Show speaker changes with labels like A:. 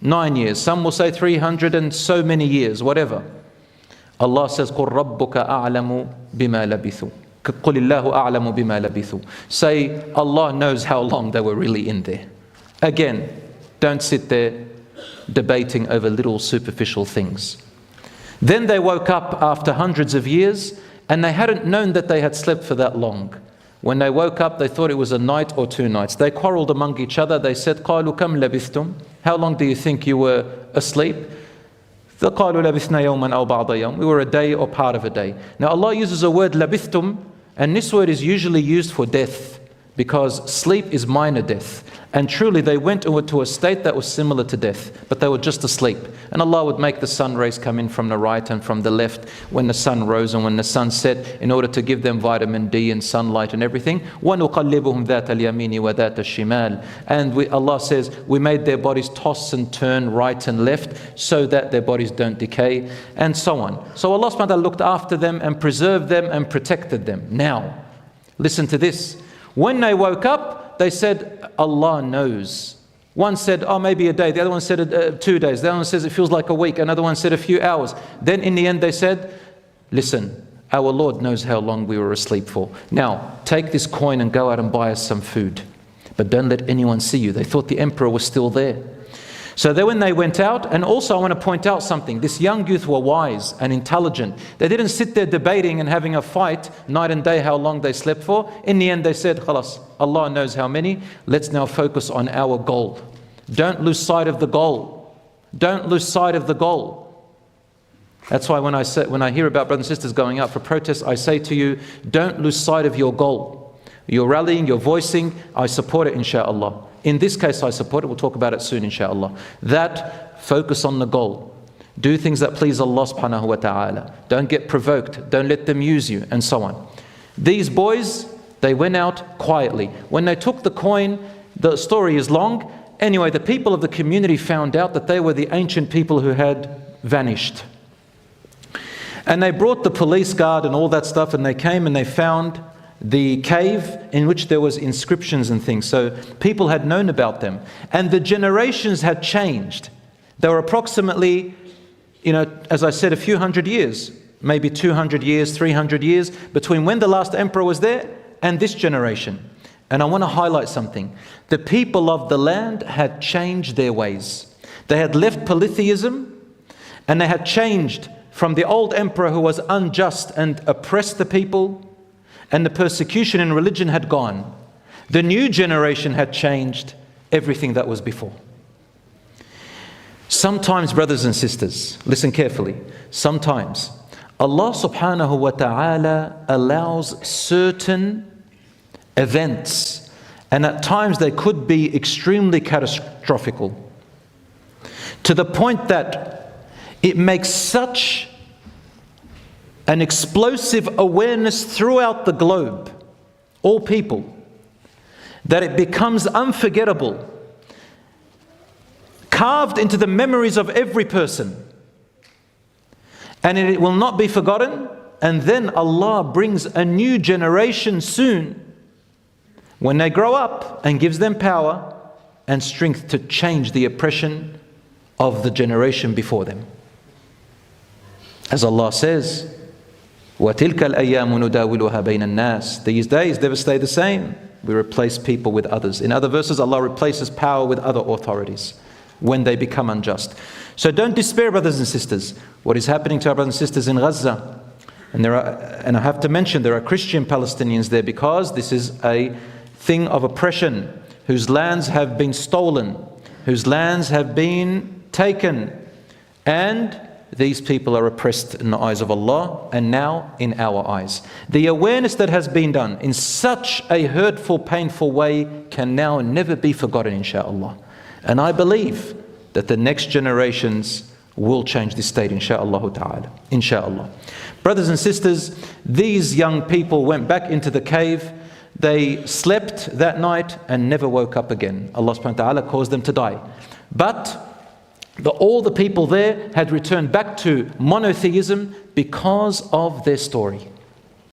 A: 9 years. Some will say 300 and so many years, whatever. Allah says, قُلْ رَبُّكَ أَعْلَمُ بِمَا لَبِثُوا. قُلِ اللَّهُ أَعْلَمُ بِمَا لَبِثُوا. Say, Allah knows how long they were really in there. Again, don't sit there debating over little superficial things. Then they woke up after hundreds of years, and they hadn't known that they had slept for that long. When they woke up, they thought it was a night or 2 nights. They quarreled among each other. They said, قَالُوا كَمْ لَبِثْتُمْ. How long do you think you were asleep? فَقَالُوا لَبِثْنَا يَوْمًا أَوْ بَعْضَ يَوْمٍ. We were a day or part of a day. Now Allah uses a word, لَبِثْتُمْ, and this word is usually used for death, because sleep is minor death. And truly they went into a state that was similar to death, but they were just asleep. And Allah would make the sun rays come in from the right and from the left when the sun rose and when the sun set, in order to give them vitamin D and sunlight and everything. وَنُقَلِّبُهُمْ ذَاتَ الْيَمِينِ وَذَاتَ الشِّمَالِ. And Allah says, we made their bodies toss and turn right and left so that their bodies don't decay, and so on. So Allah subhanahu wa ta'ala looked after them and preserved them and protected them. Now, listen to this. When they woke up, they said, Allah knows. One said, oh, maybe a day. The other one said 2 days. The other one says it feels like a week. Another one said a few hours. Then in the end they said, listen, our Lord knows how long we were asleep for. Now, take this coin and go out and buy us some food. But don't let anyone see you. They thought the emperor was still there. So then when they went out, and also I want to point out something. This young youth were wise and intelligent. They didn't sit there debating and having a fight night and day how long they slept for. In the end they said, khalas, Allah knows how many. Let's now focus on our goal. Don't lose sight of the goal. Don't lose sight of the goal. That's why when I hear about brothers and sisters going out for protests, I say to you, don't lose sight of your goal. You're rallying, you're voicing, I support it, inshaAllah. In this case, I support it. We'll talk about it soon, inshaAllah. That, focus on the goal. Do things that please Allah subhanahu wa ta'ala. Don't get provoked. Don't let them use you, and so on. These boys, they went out quietly. When they took the coin, the story is long. Anyway, the people of the community found out that they were the ancient people who had vanished. And they brought the police guard and all that stuff, and they came and they found the cave in which there was inscriptions and things. So people had known about them, and the generations had changed. There were approximately, as I said, a few hundred years, maybe 200 years, 300 years between when the last emperor was there and this generation. And I want to highlight something. The people of the land had changed their ways. They had left polytheism, and they had changed from the old emperor who was unjust and oppressed the people, and the persecution in religion had gone. The new generation had changed everything that was before. Sometimes, brothers and sisters, listen carefully. Sometimes Allah subhanahu wa ta'ala allows certain events, and at times they could be extremely catastrophic, to the point that it makes such an explosive awareness throughout the globe, all people, that it becomes unforgettable, carved into the memories of every person, and it will not be forgotten. And then Allah brings a new generation soon, when they grow up, and gives them power and strength to change the oppression of the generation before them. As Allah says, وَتِلْكَ الْأَيَّامُ نُدَاوِلُهَا بَيْنَ النَّاسِ. These days never stay the same. We replace people with others. In other verses, Allah replaces power with other authorities when they become unjust. So don't despair, brothers and sisters. What is happening to our brothers and sisters in Gaza, and I have to mention, there are Christian Palestinians there, because this is a thing of oppression, whose lands have been stolen, whose lands have been taken, and these people are oppressed in the eyes of Allah, and now in our eyes. The awareness that has been done in such a hurtful, painful way can now never be forgotten, inshaAllah. And I believe that the next generations will change this state, inshaAllah ta'ala. InshaAllah. Brothers and sisters, these young people went back into the cave. They slept that night and never woke up again. Allah subhanahu wa ta'ala caused them to die. But all the people there had returned back to monotheism because of their story.